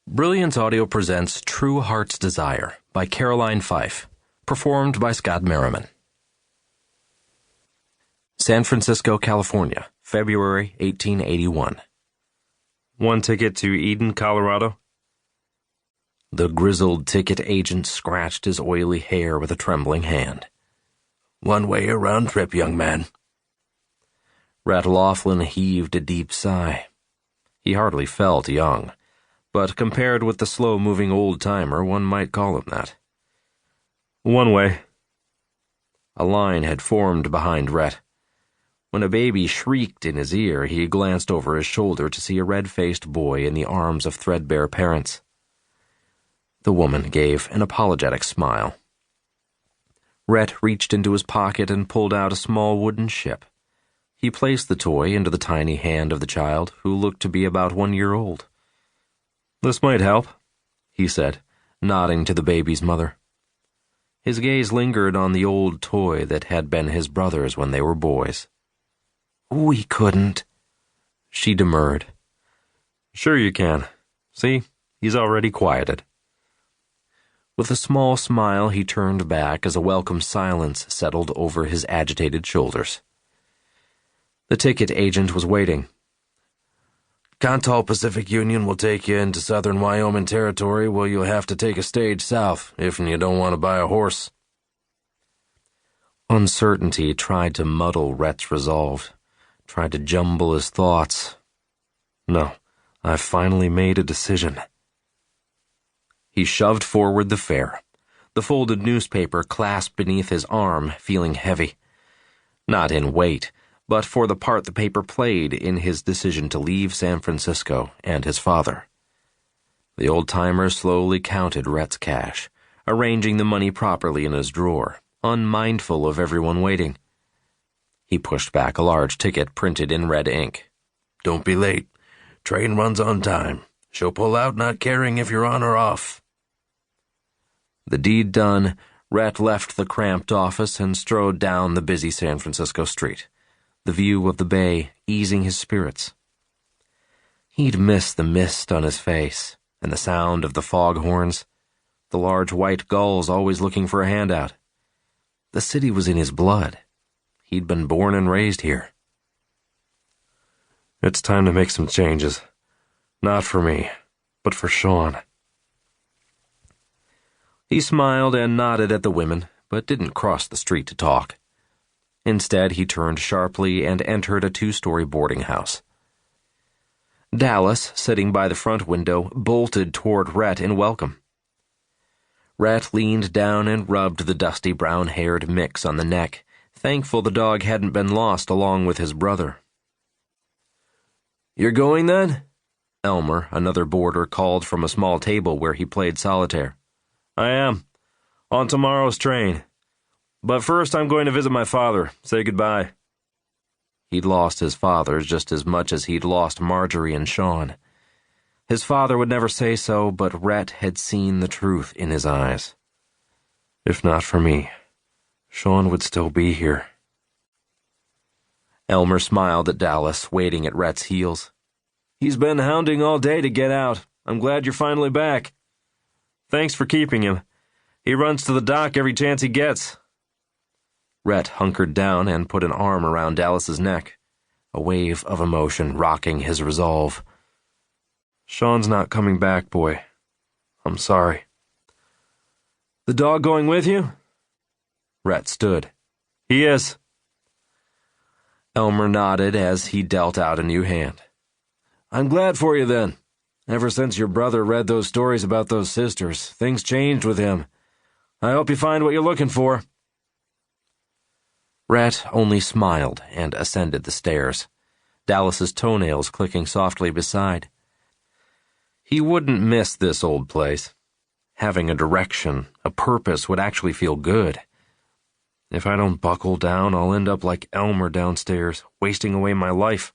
Brilliance Audio presents True Heart's Desire by Caroline Fyffe, performed by Scott Merriman. San Francisco, California, February 1881. One ticket to Eden, Colorado? The grizzled ticket agent scratched his oily hair with a trembling hand. One way a round trip, young man. Rhett Laughlin heaved a deep sigh. He hardly felt young, but compared with the slow-moving old-timer, one might call him that. One way. A line had formed behind Rhett. When a baby shrieked in his ear, he glanced over his shoulder to see a red-faced boy in the arms of threadbare parents. The woman gave an apologetic smile. Rhett reached into his pocket and pulled out a small wooden ship. He placed the toy into the tiny hand of the child, who looked to be about 1 year old. "This might help," he said, nodding to the baby's mother. His gaze lingered on the old toy that had been his brother's when they were boys. "We couldn't," she demurred. "Sure you can. See, he's already quieted." With a small smile, he turned back as a welcome silence settled over his agitated shoulders. The ticket agent was waiting. "Continental Pacific Union will take you into southern Wyoming territory where you'll have to take a stage south if you don't want to buy a horse." Uncertainty tried to muddle Rhett's resolve, tried to jumble his thoughts. "No, I've finally made a decision." He shoved forward the fare, the folded newspaper clasped beneath his arm, feeling heavy. Not in weight, but for the part the paper played in his decision to leave San Francisco and his father. The old-timer slowly counted Rhett's cash, arranging the money properly in his drawer, unmindful of everyone waiting. He pushed back a large ticket printed in red ink. "Don't be late. Train runs on time. She'll pull out not caring if you're on or off." The deed done, Rhett left the cramped office and strode down the busy San Francisco street, the view of the bay easing his spirits. He'd miss the mist on his face and the sound of the foghorns, the large white gulls always looking for a handout. The city was in his blood. He'd been born and raised here. "It's time to make some changes. Not for me, but for Sean." He smiled and nodded at the women, but didn't cross the street to talk. Instead, he turned sharply and entered a 2-story boarding house. Dallas, sitting by the front window, bolted toward Rhett in welcome. Rhett leaned down and rubbed the dusty brown-haired mix on the neck, thankful the dog hadn't been lost along with his brother. "You're going, then?" Elmer, another boarder, called from a small table where he played solitaire. "I am. On tomorrow's train. But first I'm going to visit my father, say goodbye." He'd lost his father just as much as he'd lost Marjorie and Sean. His father would never say so, but Rhett had seen the truth in his eyes. "If not for me, Sean would still be here." Elmer smiled at Dallas, waiting at Rhett's heels. "He's been hounding all day to get out. I'm glad you're finally back. Thanks for keeping him. He runs to the dock every chance he gets." Rhett hunkered down and put an arm around Dallas's neck, a wave of emotion rocking his resolve. "Sean's not coming back, boy. I'm sorry." "The dog going with you?" Rhett stood. "He is." Elmer nodded as he dealt out a new hand. "I'm glad for you, then. Ever since your brother read those stories about those sisters, things changed with him. I hope you find what you're looking for." Rhett only smiled and ascended the stairs, Dallas's toenails clicking softly beside. He wouldn't miss this old place. Having a direction, a purpose would actually feel good. "If I don't buckle down, I'll end up like Elmer downstairs, wasting away my life."